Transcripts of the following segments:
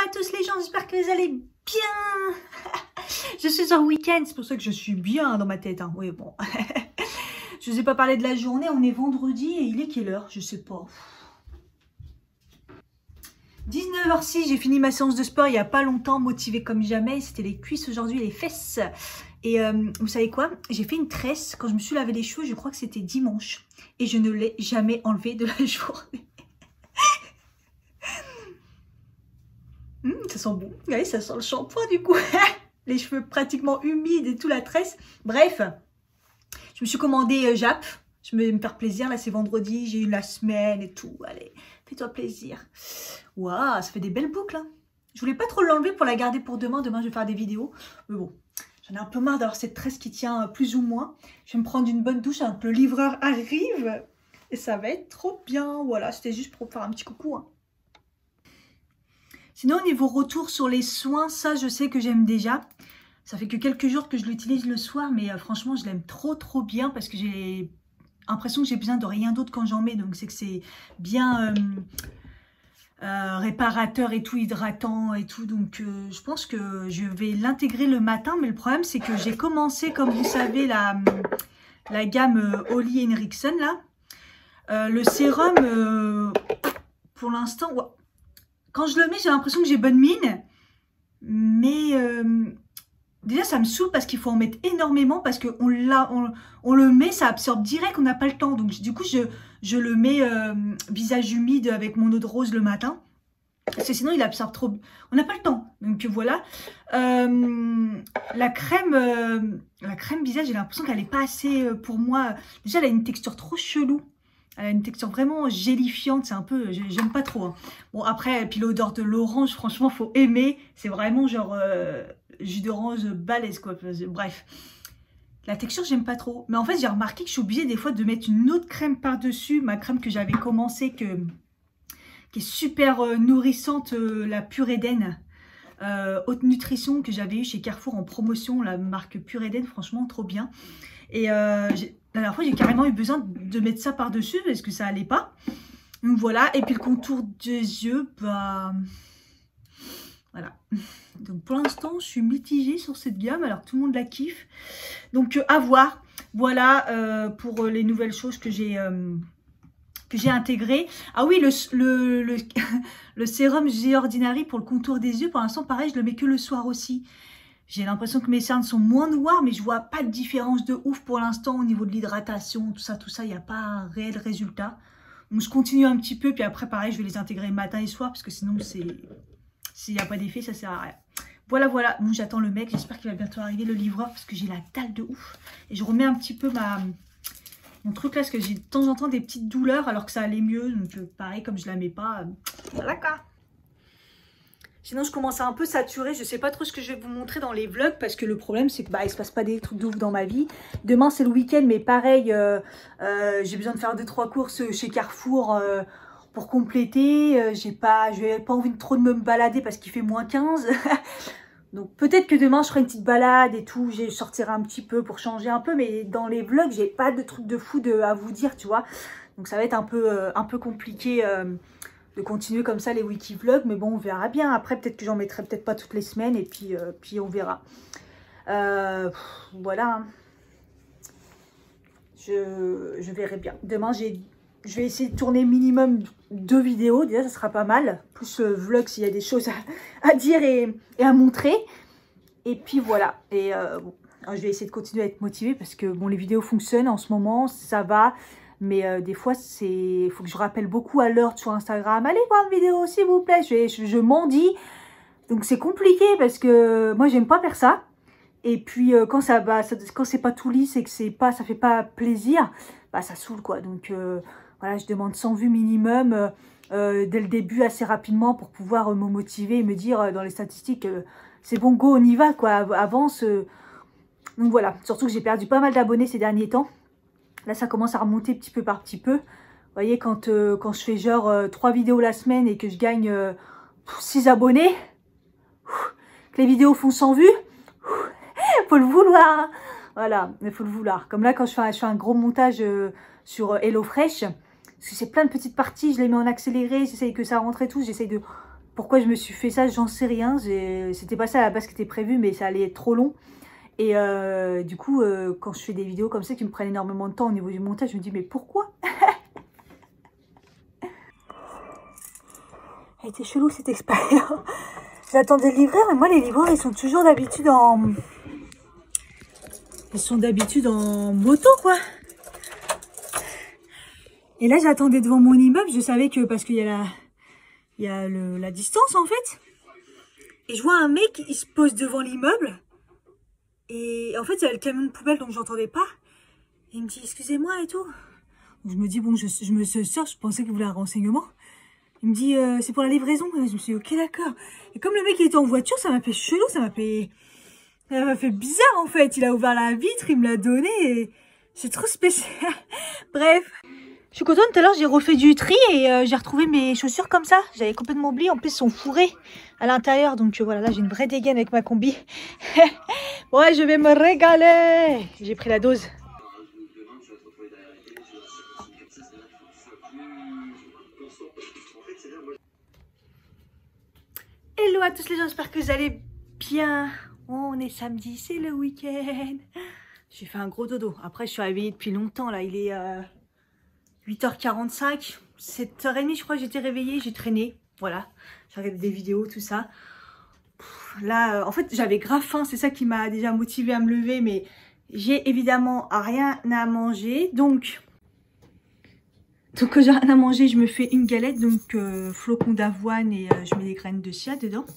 à tous les gens, j'espère que vous allez bien. Je suis en week-end, c'est pour ça que je suis bien dans ma tête. Hein. Oui, bon. Je ne vous ai pas parlé de la journée, on est vendredi et il est quelle heure? Je sais pas. 19h06, j'ai fini ma séance de sport il n'y a pas longtemps, motivée comme jamais. C'était les cuisses aujourd'hui, les fesses. Et vous savez quoi? J'ai fait une tresse quand je me suis lavé les cheveux, je crois que c'était dimanche. Et je ne l'ai jamais enlevé de la journée. Ça sent bon. Oui, ça sent le shampoing du coup. Les cheveux pratiquement humides et tout, la tresse. Bref, je me suis commandé Jap. Je vais me faire plaisir. Là, c'est vendredi. J'ai eu la semaine et tout. Allez, fais-toi plaisir. Waouh, ça fait des belles boucles. Hein. Je voulais pas trop l'enlever pour la garder pour demain. Demain, je vais faire des vidéos. Mais bon, j'en ai un peu marre d'avoir cette tresse qui tient plus ou moins. Je vais me prendre une bonne douche avant que le livreur arrive. Et ça va être trop bien. Voilà, c'était juste pour faire un petit coucou. Hein. Sinon, au niveau retour sur les soins, ça, je sais que j'aime déjà. Ça fait que quelques jours que je l'utilise le soir, mais franchement, je l'aime trop bien parce que j'ai l'impression que j'ai besoin de rien d'autre quand j'en mets. Donc, c'est que c'est bien réparateur et tout, hydratant et tout. Donc, je pense que je vais l'intégrer le matin. Mais le problème, c'est que j'ai commencé, comme vous savez, la gamme Holly Henriksen, là. Le sérum, pour l'instant... Ouais. Quand je le mets, j'ai l'impression que j'ai bonne mine. Mais déjà, ça me saoule parce qu'il faut en mettre énormément. Parce qu'on le met, ça absorbe direct, on n'a pas le temps. Donc du coup, je le mets visage humide avec mon eau de rose le matin. Parce que sinon, il absorbe trop. On n'a pas le temps. Donc voilà. La crème visage, j'ai l'impression qu'elle n'est pas assez pour moi. Déjà, elle a une texture trop chelou. Elle a une texture vraiment gélifiante, c'est un peu, j'aime pas trop. Hein. Bon après, puis l'odeur de l'orange, franchement, faut aimer. C'est vraiment genre jus d'orange balèze quoi. Bref, la texture, j'aime pas trop. Mais en fait, j'ai remarqué que je suis obligée des fois de mettre une autre crème par-dessus. Ma crème que j'avais commencé, qui est super nourrissante, la Pure Eden. Haute nutrition que j'avais eu chez Carrefour en promotion, la marque Pure Eden, franchement, trop bien. Et la dernière fois, j'ai carrément eu besoin de mettre ça par-dessus parce que ça allait pas. Donc voilà. Et puis le contour des yeux, bah... Voilà. Donc pour l'instant, je suis mitigée sur cette gamme alors que tout le monde la kiffe. Donc à voir. Voilà pour les nouvelles choses que j'ai intégrées. Ah oui, le sérum The Ordinary pour le contour des yeux, pour l'instant, pareil, je le mets que le soir aussi. J'ai l'impression que mes cernes sont moins noires, mais je vois pas de différence de ouf pour l'instant au niveau de l'hydratation, tout ça, il n'y a pas un réel résultat. Donc je continue un petit peu, puis après pareil, je vais les intégrer matin et soir, parce que sinon, s'il n'y a pas d'effet, ça sert à rien. Voilà. Bon, j'attends le mec, j'espère qu'il va bientôt arriver, le livreur, parce que j'ai la dalle de ouf. Et je remets un petit peu mon truc là, parce que j'ai de temps en temps des petites douleurs, alors que ça allait mieux. Donc pareil, comme je la mets pas, voilà quoi. Sinon, je commence à un peu saturer. Je sais pas trop ce que je vais vous montrer dans les vlogs parce que le problème, c'est que il se passe pas des trucs de ouf dans ma vie. Demain, c'est le week-end, mais pareil, j'ai besoin de faire 2-3 courses chez Carrefour pour compléter. J'ai pas envie de trop de me balader parce qu'il fait -15. Donc, peut-être que demain, je ferai une petite balade et tout. Je sortirai un petit peu pour changer un peu. Mais dans les vlogs, j'ai pas de trucs de fou à vous dire, tu vois. Donc, ça va être un peu compliqué... de continuer comme ça les wiki vlogs, mais bon, on verra bien. Après, peut-être que j'en mettrai peut-être pas toutes les semaines, et puis on verra. Voilà. Je verrai bien. Demain, je vais essayer de tourner minimum 2 vidéos. Déjà, ça sera pas mal. Plus vlog s'il y a des choses à dire et à montrer. Et puis voilà. Et bon, je vais essayer de continuer à être motivée parce que bon, les vidéos fonctionnent en ce moment, ça va. Mais des fois, il faut que je rappelle beaucoup à l'heure sur Instagram. Allez voir une vidéo, s'il vous plaît. Je m'en dis. Donc, c'est compliqué parce que moi, j'aime pas faire ça. Et puis, quand c'est pas tout lisse et que ça fait pas plaisir, bah, ça saoule, quoi. Donc, voilà, je demande 100 vues minimum dès le début, assez rapidement, pour pouvoir me motiver et me dire dans les statistiques, c'est bon, go, on y va, quoi. Avance. Donc, voilà. Surtout que j'ai perdu pas mal d'abonnés ces derniers temps. Là, ça commence à remonter petit peu par petit peu. Vous voyez, quand je fais genre 3 vidéos la semaine et que je gagne 6 abonnés, que les vidéos font 100 vues, faut le vouloir. Hein. Voilà, il faut le vouloir. Comme là, quand je fais un gros montage sur HelloFresh, parce que c'est plein de petites parties, je les mets en accéléré, j'essaye que ça rentre et tout, j'essaye de Pourquoi je me suis fait ça, j'en sais rien. C'était pas ça à la base qui était prévu, mais ça allait être trop long. Et du coup, quand je fais des vidéos comme ça qui me prennent énormément de temps au niveau du montage, je me dis mais pourquoi? Elle était chelou cette expérience. J'attendais le livreur, mais moi les livreurs ils sont toujours d'habitude en... Ils sont d'habitude en moto quoi. Et là j'attendais devant mon immeuble, je savais que parce qu'il y a la distance en fait. Et je vois un mec, il se pose devant l'immeuble. Et en fait il y a le camion de poubelle donc j'entendais pas. Et il me dit excusez-moi et tout. Donc, je me dis bon je me sors, je pensais qu'il voulait un renseignement. Il me dit c'est pour la livraison. Et je me suis dit ok d'accord. Et comme le mec il était en voiture, ça m'a fait chelou, ça m'a fait bizarre en fait. Il a ouvert la vitre, il me l'a donné et c'est trop spécial. Bref. Je suis contente, tout à l'heure j'ai refait du tri et j'ai retrouvé mes chaussures comme ça. J'avais complètement oublié, en plus ils sont fourrés à l'intérieur. Donc voilà, là j'ai une vraie dégaine avec ma combi. Ouais, je vais me régaler. J'ai pris la dose. Hello à tous les gens, j'espère que vous allez bien. On est samedi, c'est le week-end. J'ai fait un gros dodo. Après je suis réveillée depuis longtemps là, il est... 8h45, 7h30 je crois que j'étais réveillée, j'ai traîné, voilà, j'ai regardé des vidéos, tout ça. Là, en fait, j'avais grave faim, c'est ça qui m'a déjà motivée à me lever, mais j'ai évidemment rien à manger, donc quand j'ai rien à manger, je me fais une galette, donc flocons d'avoine et je mets des graines de chia dedans.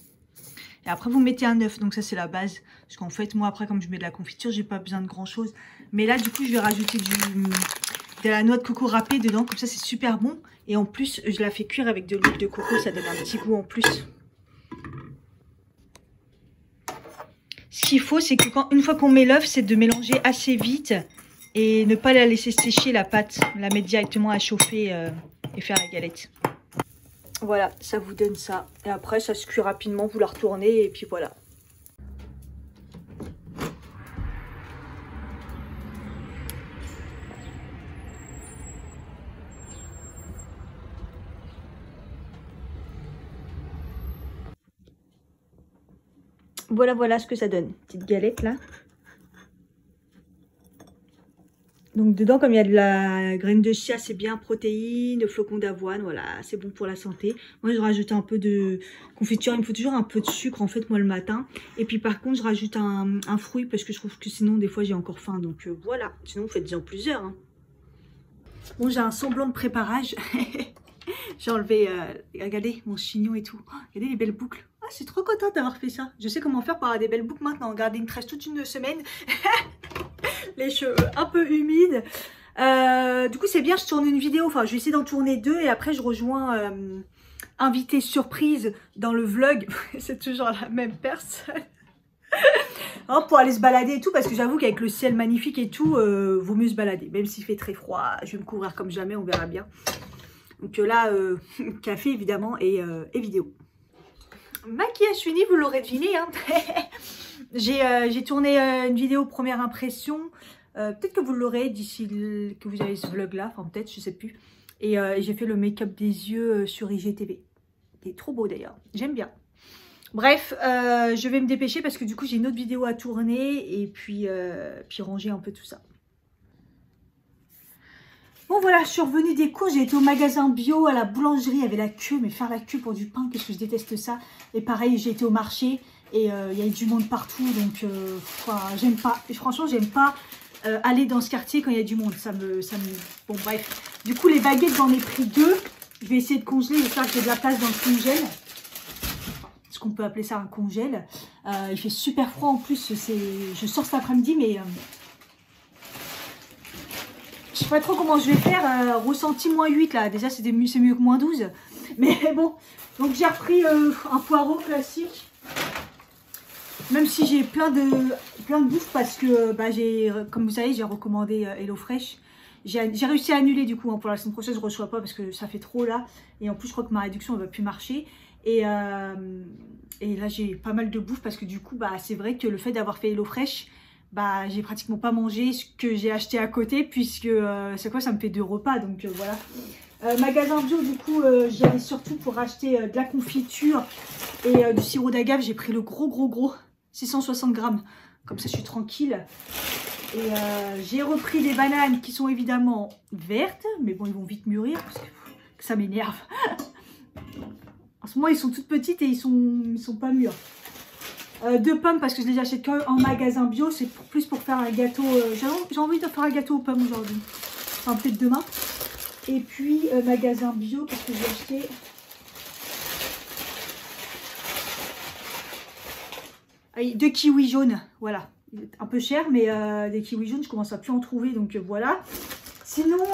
Et après, vous mettez un œuf, donc ça c'est la base, parce qu'en fait, moi après, comme je mets de la confiture, j'ai pas besoin de grand chose. Mais là, du coup, je vais rajouter de la noix de coco râpée dedans, comme ça c'est super bon. Et en plus, je la fais cuire avec de l'huile de coco, ça donne un petit goût en plus. Ce qu'il faut, c'est que une fois qu'on met l'œuf, c'est de mélanger assez vite et ne pas la laisser sécher la pâte. La mettre directement à chauffer et faire la galette. Voilà, ça vous donne ça. Et après, ça se cuit rapidement, vous la retournez et puis voilà. Voilà ce que ça donne. Petite galette là. Donc dedans, comme il y a de la graine de chia, c'est bien protéines, flocons d'avoine, voilà, c'est bon pour la santé. Moi, je rajoute un peu de confiture. Il me faut toujours un peu de sucre, en fait, moi, le matin. Et puis, par contre, je rajoute un fruit parce que je trouve que sinon, des fois, j'ai encore faim. Donc, voilà. Sinon, vous faites-en plusieurs. Hein. Bon, j'ai un semblant de préparage. J'ai enlevé, regardez, mon chignon et tout. Oh, regardez les belles boucles. Ah, je suis trop contente d'avoir fait ça. Je sais comment faire pour avoir des belles boucles maintenant. Garder une tresse toute une semaine. Les cheveux un peu humides. Du coup, c'est bien, je tourne une vidéo. Enfin, je vais essayer d'en tourner 2 et après, je rejoins invité surprise dans le vlog. C'est toujours la même personne. Hein, pour aller se balader et tout, parce que j'avoue qu'avec le ciel magnifique et tout, vaut mieux se balader. Même s'il fait très froid, je vais me couvrir comme jamais, on verra bien. Donc là, café évidemment et vidéo. Maquillage fini, vous l'aurez deviné. Hein. J'ai tourné une vidéo première impression. Peut-être que vous l'aurez d'ici que vous avez ce vlog là. Enfin peut-être, je sais plus. Et j'ai fait le make-up des yeux sur IGTV. Il est trop beau d'ailleurs. J'aime bien. Bref, je vais me dépêcher parce que du coup j'ai une autre vidéo à tourner. Et puis ranger un peu tout ça. Bon voilà, je suis revenue des cours, j'ai été au magasin bio, à la boulangerie, il y avait la queue, mais faire la queue pour du pain, qu'est-ce que je déteste ça. Et pareil, j'ai été au marché et il y a du monde partout, donc j'aime pas. Et franchement, j'aime pas aller dans ce quartier quand il y a du monde, ça me... Bon bref, du coup les baguettes, j'en ai pris 2. Je vais essayer de congeler, j'espère que j'ai de la place dans le congèle. Ce qu'on peut appeler ça un congèle. Il fait super froid en plus, je sors cet après-midi, mais... je sais pas trop comment je vais faire, ressenti -8 là, déjà c'est mieux que -12. Mais bon, donc j'ai repris un poireau classique. Même si j'ai plein de bouffe parce que, comme vous savez, j'ai recommandé HelloFresh. J'ai réussi à annuler du coup, hein, pour la semaine prochaine je ne reçois pas parce que ça fait trop là. Et en plus je crois que ma réduction elle va plus marcher. Et là j'ai pas mal de bouffe parce que du coup, c'est vrai que le fait d'avoir fait HelloFresh, j'ai pratiquement pas mangé ce que j'ai acheté à côté puisque c'est quoi, ça me fait 2 repas, donc voilà. Magasin bio, du coup, j'y allais surtout pour acheter de la confiture et du sirop d'agave. J'ai pris le gros, 660 grammes. Comme ça, je suis tranquille. Et j'ai repris des bananes qui sont évidemment vertes. Mais bon, ils vont vite mûrir parce que ça m'énerve. En ce moment, ils sont toutes petites et ils sont pas mûrs. 2 pommes parce que je les achète qu'en magasin bio. C'est plus pour faire un gâteau. J'ai envie de faire un gâteau aux pommes aujourd'hui. Enfin, peut-être demain. Et puis, magasin bio parce que j'ai acheté... Allez, 2 kiwis jaunes. Voilà. Un peu cher, mais des kiwis jaunes, je commence à plus en trouver. Donc, voilà. Sinon,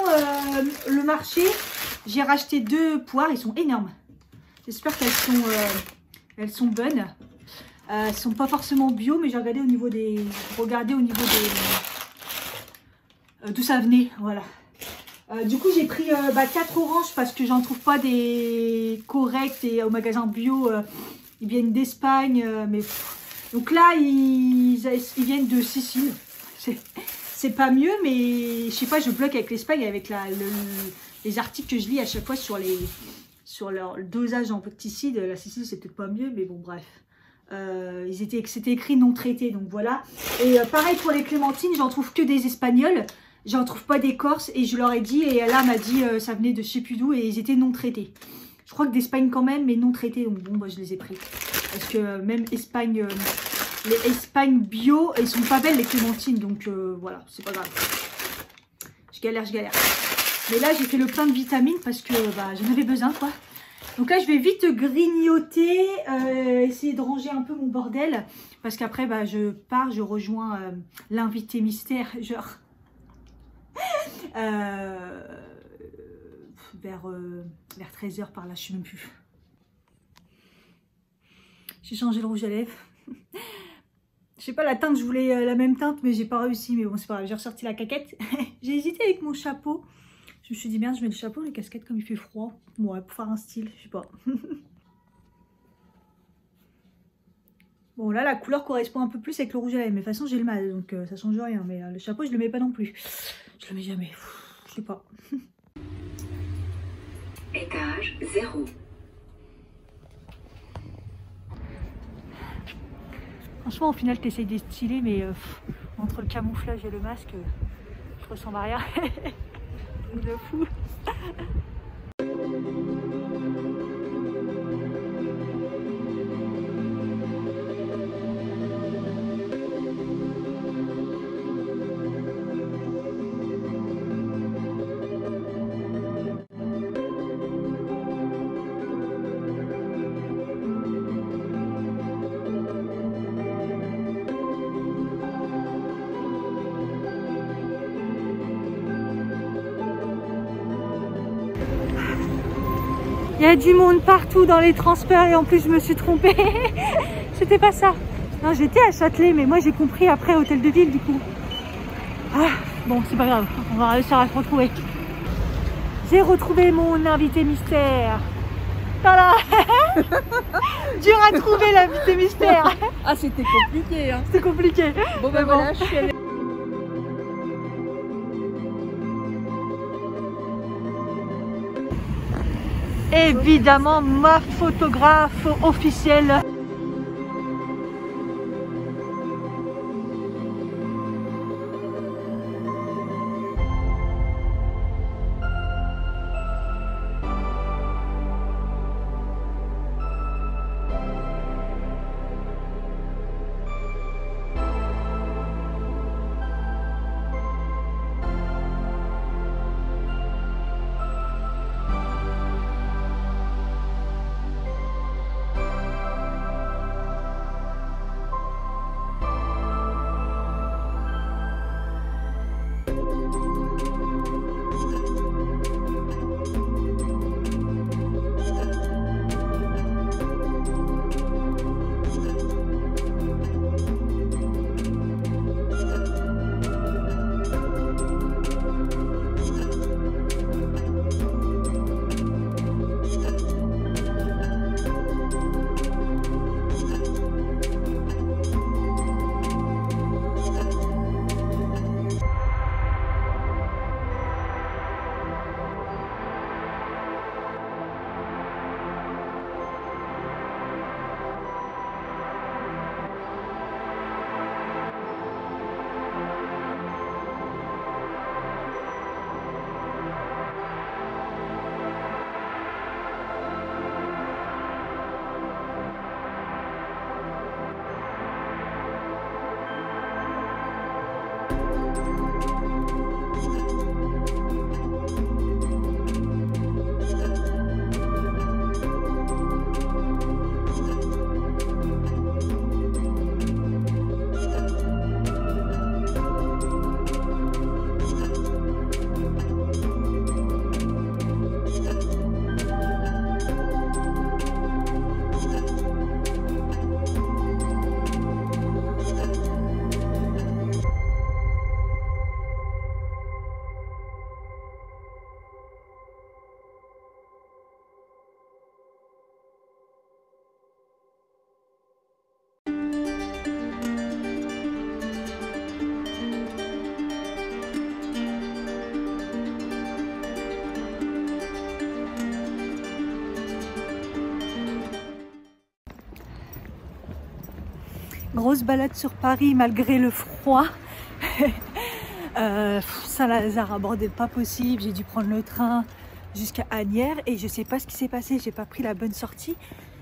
le marché, j'ai racheté 2 poires. Ils sont énormes. J'espère qu'elles sont bonnes. Elles sont pas forcément bio, mais j'ai regardé au niveau des... d'où ça venait, voilà. Du coup, j'ai pris 4 oranges parce que j'en trouve pas des corrects et au magasin bio, ils viennent d'Espagne, mais... Donc là, ils viennent de Sicile. C'est pas mieux, mais je sais pas, je bloque avec l'Espagne, avec les articles que je lis à chaque fois sur leur dosage en pesticides. La Sicile, c'est peut-être pas mieux, mais bon, bref. C'était écrit non traité, donc voilà. Et pareil pour les clémentines, j'en trouve que des espagnols, j'en trouve pas des corses, et je leur ai dit, et là m'a dit ça venait de je sais plus d'où, et ils étaient non traités. Je crois que d'Espagne quand même, mais non traités, donc bon, bah, je les ai pris. Parce que même Espagne, les Espagnes bio, elles sont pas belles les clémentines, donc voilà, c'est pas grave. Je galère. Mais là, j'ai fait le plein de vitamines parce que j'en avais besoin, quoi. Donc là, je vais vite grignoter, essayer de ranger un peu mon bordel. Parce qu'après, je pars, je rejoins l'invité mystère, genre... vers 13 h par là, je sais même plus. J'ai changé le rouge à lèvres. Je sais pas, la teinte, je voulais la même teinte, mais j'ai pas réussi. Mais bon, c'est pas grave, j'ai ressorti la caquette. J'ai hésité avec mon chapeau. Je me suis dit, merde, je mets le chapeau, les casquettes, comme il fait froid. Ouais, pour faire un style, je sais pas. Bon, là, la couleur correspond un peu plus avec le rouge à lèvres. Mais de toute façon, j'ai le mal, donc ça change rien. Mais le chapeau, je le mets pas non plus. Je le mets jamais. Je sais pas. Étage 0. Franchement, au final, tu essayes d'être stylé, mais entre le camouflage et le masque, je ressemble à rien. De fou. Il y a du monde partout dans les transports et en plus je me suis trompée. C'était pas ça. Non, j'étais à Châtelet, mais moi j'ai compris après hôtel de ville du coup. Ah, bon, c'est pas grave, on va réussir à se retrouver. J'ai retrouvé mon invité mystère. Voilà. Dur à trouver l'invité mystère. Ah, c'était compliqué, hein. C'était compliqué. Bon, ben voilà, je suis allée. Évidemment, ma photographe officielle. Grosse balade sur Paris malgré le froid. Saint-Lazare à bordel pas possible. J'ai dû prendre le train jusqu'à Asnières et je sais pas ce qui s'est passé. J'ai pas pris la bonne sortie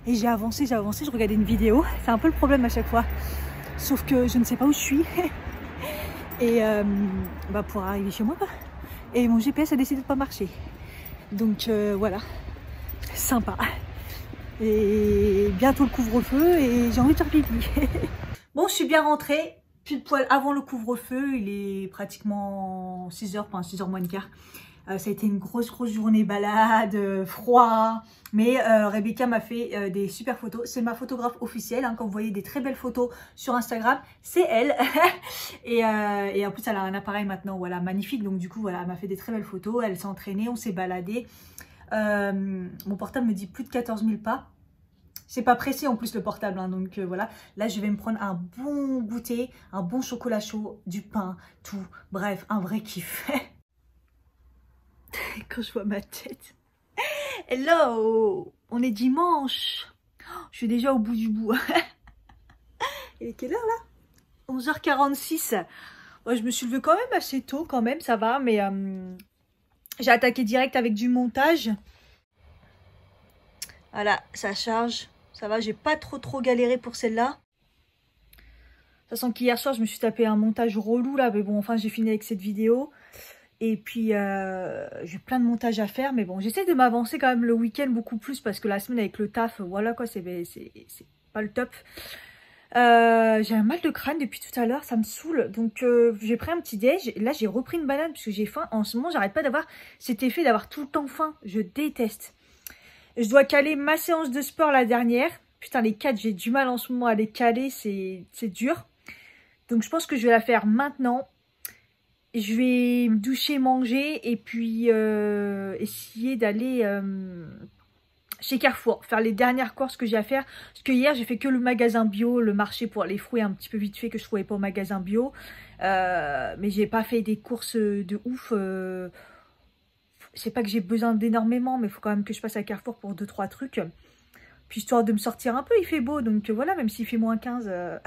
et j'ai avancé. Je regardais une vidéo. C'est un peu le problème à chaque fois. Sauf que je ne sais pas où je suis. Et pour arriver chez moi. Et mon GPS a décidé de pas marcher. Donc voilà. Sympa. Et bientôt le couvre-feu et j'ai envie de faire pipi. Bon, je suis bien rentrée, pile poil avant le couvre-feu, il est pratiquement 6h, enfin 6h moins le quart. Ça a été une grosse journée balade, froid, mais Rebecca m'a fait des super photos. C'est ma photographe officielle, hein, quand vous voyez des très belles photos sur Instagram, c'est elle. et en plus, elle a un appareil maintenant, voilà, magnifique. Donc du coup, voilà, elle m'a fait des très belles photos, elle s'est entraînée, on s'est baladé. Mon portable me dit plus de 14 000 pas. C'est pas pressé en plus le portable, hein, donc voilà. Là, je vais me prendre un bon goûter, un bon chocolat chaud, du pain, tout. Bref, un vrai kiff. Quand je vois ma tête. Hello, on est dimanche. Je suis déjà au bout du bout. Il est quelle heure là? 11h46. Ouais, je me suis levée quand même assez tôt, quand même, ça va, mais j'ai attaqué direct avec du montage. Voilà, ça charge. Ça va, j'ai pas trop galéré pour celle-là. De toute façon qu'hier soir, je me suis tapé un montage relou là. Mais bon, enfin, j'ai fini avec cette vidéo. Et puis, j'ai plein de montages à faire. Mais bon, j'essaie de m'avancer quand même le week-end beaucoup plus. Parce que la semaine avec le taf, voilà quoi, c'est pas le top. J'ai un mal de crâne depuis tout à l'heure, ça me saoule. Donc, j'ai pris un petit déj. Là, j'ai repris une banane parce que j'ai faim. En ce moment, j'arrête pas d'avoir cet effet d'avoir tout le temps faim. Je déteste. Je dois caler ma séance de sport la dernière. Putain, les 4, j'ai du mal en ce moment à les caler. C'est dur. Donc, je pense que je vais la faire maintenant. Je vais me doucher, manger. Et puis, essayer d'aller chez Carrefour. Faire les dernières courses que j'ai à faire. Parce que hier, j'ai fait que le magasin bio. Le marché pour les fruits un petit peu vite fait que je trouvais pas au magasin bio. Mais j'ai pas fait des courses de ouf. C'est pas que j'ai besoin d'énormément, mais il faut quand même que je passe à Carrefour pour 2-3 trucs. Puis histoire de me sortir un peu, il fait beau. Donc voilà, même s'il fait moins 15, je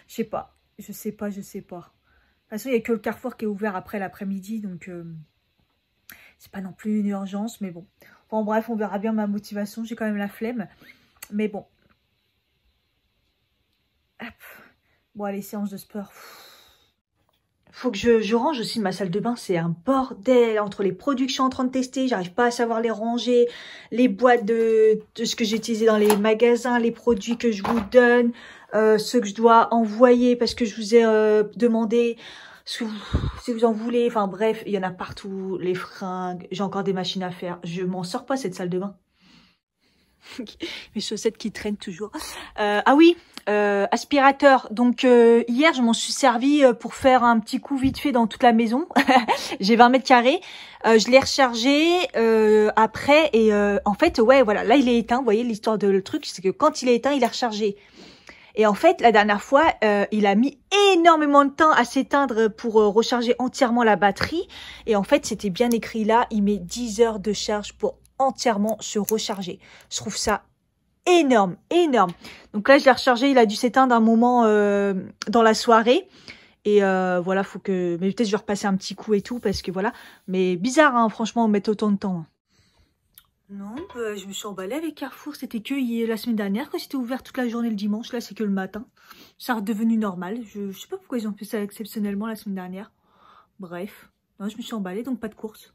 sais pas. Je sais pas. De toute façon, il n'y a que le Carrefour qui est ouvert après l'après-midi. Donc c'est pas non plus une urgence, mais bon. Bon, bref, on verra bien ma motivation. J'ai quand même la flemme. Mais bon. Hop. Bon, allez, séance de sport. Faut que je range aussi ma salle de bain, c'est un bordel entre les produits que je suis en train de tester, j'arrive pas à savoir les ranger, les boîtes de ce que j'ai utilisé dans les magasins, les produits que je vous donne, ceux que je dois envoyer parce que je vous ai demandé si vous en voulez, enfin bref, il y en a partout, les fringues, j'ai encore des machines à faire, je m'en sors pas cette salle de bain. Mes chaussettes qui traînent toujours. Ah oui, aspirateur. Donc hier, je m'en suis servi pour faire un petit coup vite fait dans toute la maison. J'ai 20 mètres carrés. Je l'ai rechargé après et en fait, ouais, voilà. Là, il est éteint. Vous voyez, l'histoire de le truc, c'est que quand il est éteint, il est rechargé. Et en fait, la dernière fois, il a mis énormément de temps à s'éteindre pour recharger entièrement la batterie. Et en fait, c'était bien écrit là, il met 10 heures de charge pour entièrement se recharger. Je trouve ça énorme. Donc là, je l'ai rechargé, il a dû s'éteindre un moment dans la soirée. Et voilà, faut que... Mais peut-être je vais repasser un petit coup et tout, parce que voilà. Mais bizarre, hein, franchement, mettre autant de temps. Non, je me suis emballée avec Carrefour. C'était que la semaine dernière, quand c'était ouvert toute la journée le dimanche. Là, c'est que le matin. Ça a redevenu normal. Je sais pas pourquoi ils ont fait ça exceptionnellement la semaine dernière. Bref. Non, je me suis emballée, donc pas de course.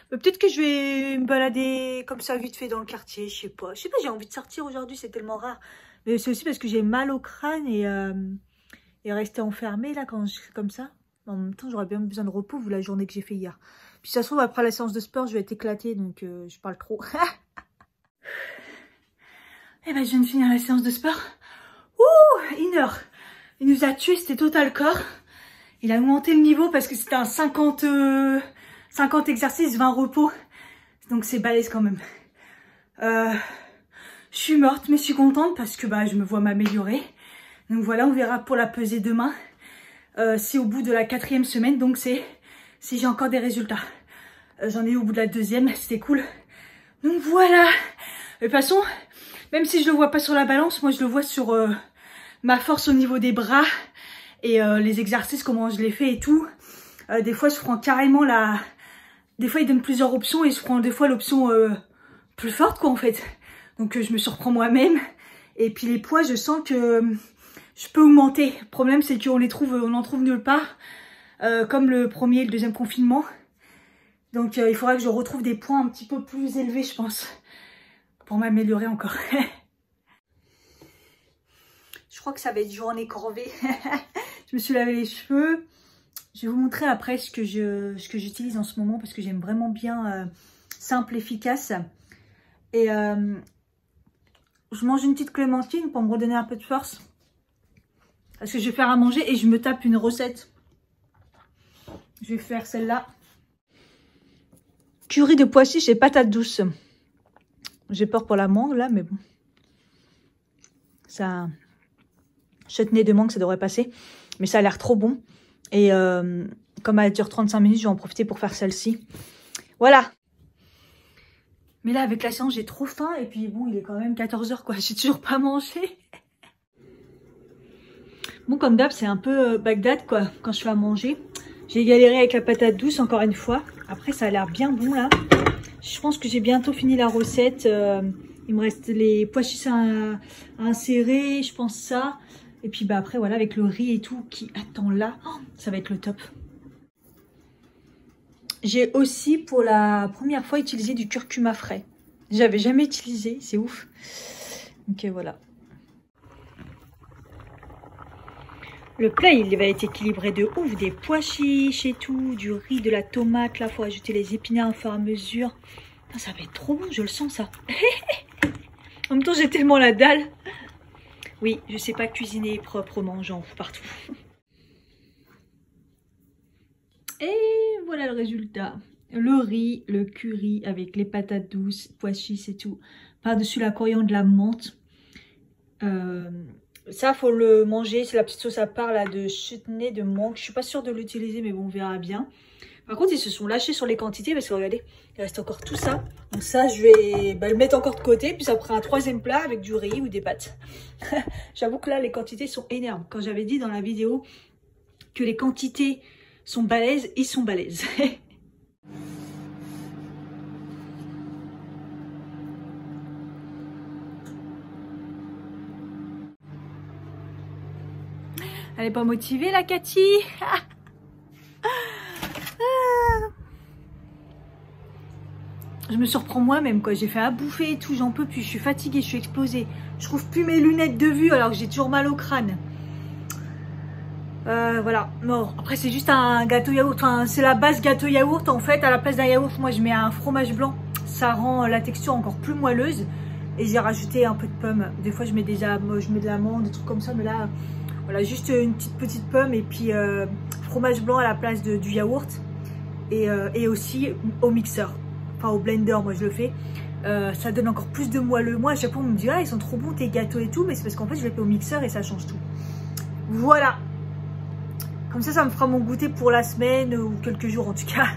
Peut-être que je vais me balader comme ça vite fait dans le quartier, je sais pas, j'ai envie de sortir aujourd'hui, c'est tellement rare. Mais c'est aussi parce que j'ai mal au crâne et rester enfermée là quand je comme ça. En même temps, j'aurais bien besoin de repos vu la journée que j'ai fait hier. Puis ça se trouve, après la séance de sport, je vais être éclatée, donc je parle trop. Et ben, je viens de finir la séance de sport. Ouh, 1 heure. Il nous a tués, c'était total corps. Il a augmenté le niveau parce que c'était un 50 exercices, 20 repos. Donc c'est balèze quand même. Je suis morte, mais je suis contente parce que bah, je me vois m'améliorer. Donc voilà, on verra pour la pesée demain. C'est au bout de la 4e semaine, donc c'est si j'ai encore des résultats. J'en ai eu au bout de la 2e, c'était cool. Donc voilà. De toute façon, même si je le vois pas sur la balance, moi je le vois sur ma force au niveau des bras et les exercices, comment je les fais et tout. Des fois, je prends carrément la... Des fois, ils donnent plusieurs options et je prends des fois l'option plus forte, quoi, en fait. Donc, je me surprends moi-même. Et puis, les poids, je sens que je peux augmenter. Le problème, c'est qu'on en trouve nulle part. Comme le premier et le deuxième confinement. Donc, il faudra que je retrouve des points un petit peu plus élevés, je pense. Pour m'améliorer encore. Je crois que ça va être journée corvée. Je me suis lavé les cheveux. Je vais vous montrer après ce que j'utilise en ce moment parce que j'aime vraiment bien simple, efficace. Et je mange une petite clémentine pour me redonner un peu de force. Parce que je vais faire à manger et je me tape une recette. Je vais faire celle-là. Curry de pois chiches et patates douces. J'ai peur pour la mangue là, mais bon. Ça... Chutney de mangue, ça devrait passer. Mais ça a l'air trop bon. Et comme elle dure 35 minutes, je vais en profiter pour faire celle-ci. Voilà. Mais là, avec la séance, j'ai trop faim. Et puis bon, il est quand même 14 h quoi. J'ai toujours pas mangé. Bon, comme d'hab, c'est un peu Bagdad, quoi, quand je fais à manger. J'ai galéré avec la patate douce, encore une fois. Après, ça a l'air bien bon, là. Je pense que j'ai bientôt fini la recette. Il me reste les pois chiches à insérer, je pense ça. Et puis, bah après, voilà, avec le riz et tout qui attend là, oh, ça va être le top. J'ai aussi, pour la première fois, utilisé du curcuma frais. J'avais jamais utilisé, c'est ouf. Ok, voilà. Le plat, il va être équilibré de ouf. Des pois chiches et tout, du riz, de la tomate. Là, il faut ajouter les épinards au fur et à mesure. Ah, ça va être trop bon, je le sens, ça. En même temps, j'ai tellement la dalle. Oui, je sais pas cuisiner proprement, j'en fous partout. Et voilà le résultat. Le riz, le curry avec les patates douces, pois chiches et tout. Par-dessus la coriandre, la menthe. Ça, faut le manger. C'est la petite sauce à part là de chutney de mangue. Je suis pas sûre de l'utiliser, mais bon, on verra bien. Par contre, ils se sont lâchés sur les quantités parce que regardez, il reste encore tout ça. Donc ça, je vais le mettre encore de côté. Puis ça fera un troisième plat avec du riz ou des pâtes. J'avoue que là, les quantités sont énormes. Quand j'avais dit dans la vidéo que les quantités sont balèzes, ils sont balèzes. Elle est pas motivée, la Cathy. Je me surprends moi-même, quoi. J'ai fait à bouffer et tout, j'en peux plus. Je suis fatiguée, je suis explosée. Je trouve plus mes lunettes de vue alors que j'ai toujours mal au crâne. Voilà. Non, après, c'est juste un gâteau yaourt. Enfin, c'est la base gâteau yaourt. En fait, à la place d'un yaourt, moi, je mets un fromage blanc. Ça rend la texture encore plus moelleuse. Et j'ai rajouté un peu de pommes. Des fois, je mets de l'amande, des trucs comme ça. Mais là, voilà, juste une petite pomme et puis fromage blanc à la place du yaourt. Et aussi au mixeur. Enfin, au blender, moi, je le fais. Ça donne encore plus de moelleux. Moi, à chaque fois, on me dit, ah, ils sont trop bons tes gâteaux et tout. Mais c'est parce qu'en fait, je les fais au mixeur et ça change tout. Voilà. Comme ça me fera mon goûter pour la semaine ou quelques jours en tout cas.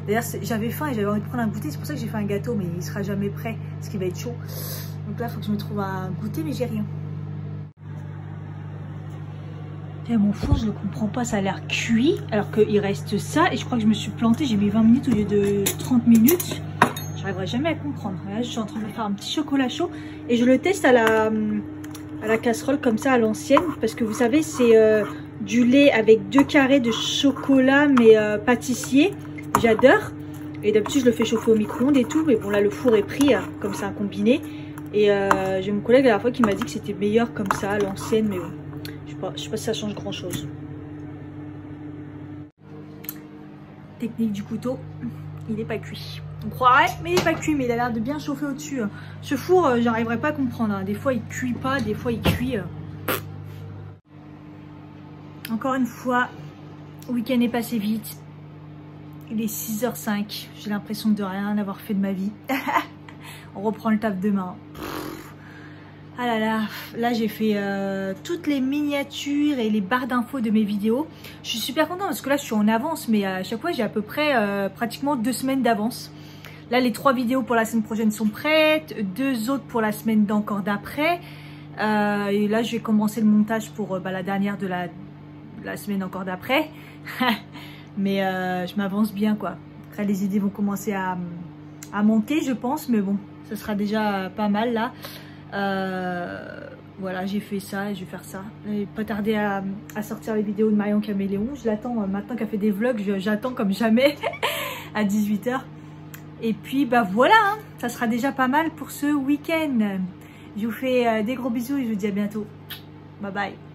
D'ailleurs, j'avais faim et j'avais envie de prendre un goûter. C'est pour ça que j'ai fait un gâteau, mais il sera jamais prêt parce qu'il va être chaud. Donc là, il faut que je me trouve un goûter, mais j'ai rien. Et mon four, je ne comprends pas. Ça a l'air cuit alors qu'il reste ça. Et je crois que je me suis plantée. J'ai mis 20 minutes au lieu de 30 minutes. J'arriverai jamais à comprendre. Là, je suis en train de faire un petit chocolat chaud. Et je le teste à la casserole comme ça, à l'ancienne. Parce que vous savez, c'est... du lait avec 2 carrés de chocolat mais pâtissier, j'adore. Et d'habitude je le fais chauffer au micro-ondes et tout, mais bon là le four est pris comme ça un combiné. Et j'ai mon collègue la dernière fois qui m'a dit que c'était meilleur comme ça à l'ancienne, mais bon, je sais pas si ça change grand chose. Technique du couteau, il n'est pas cuit. On croirait, mais il n'est pas cuit, mais il a l'air de bien chauffer au-dessus. Ce four, j'arriverai pas à comprendre, hein. Des fois il cuit pas, des fois il cuit. Encore une fois, le week-end est passé vite. Il est 6 h 05. J'ai l'impression de rien avoir fait de ma vie. On reprend le taf demain. Ah là là. Là, j'ai fait toutes les miniatures et les barres d'infos de mes vidéos. Je suis super contente parce que là, je suis en avance. Mais à chaque fois, j'ai à peu près pratiquement 2 semaines d'avance. Là, les 3 vidéos pour la semaine prochaine sont prêtes. 2 autres pour la semaine d'encore d'après. Et là, je vais commencer le montage pour la dernière de la semaine encore d'après. Mais je m'avance bien, quoi. Après, les idées vont commencer à monter, je pense. Mais bon, ce sera déjà pas mal, là. Voilà, j'ai fait ça et je vais faire ça. Et pas tarder à sortir les vidéos de Marion Caméléon. Je l'attends maintenant qu'elle fait des vlogs. J'attends comme jamais à 18 h. Et puis, bah voilà, hein, ça sera déjà pas mal pour ce week-end. Je vous fais des gros bisous et je vous dis à bientôt. Bye bye.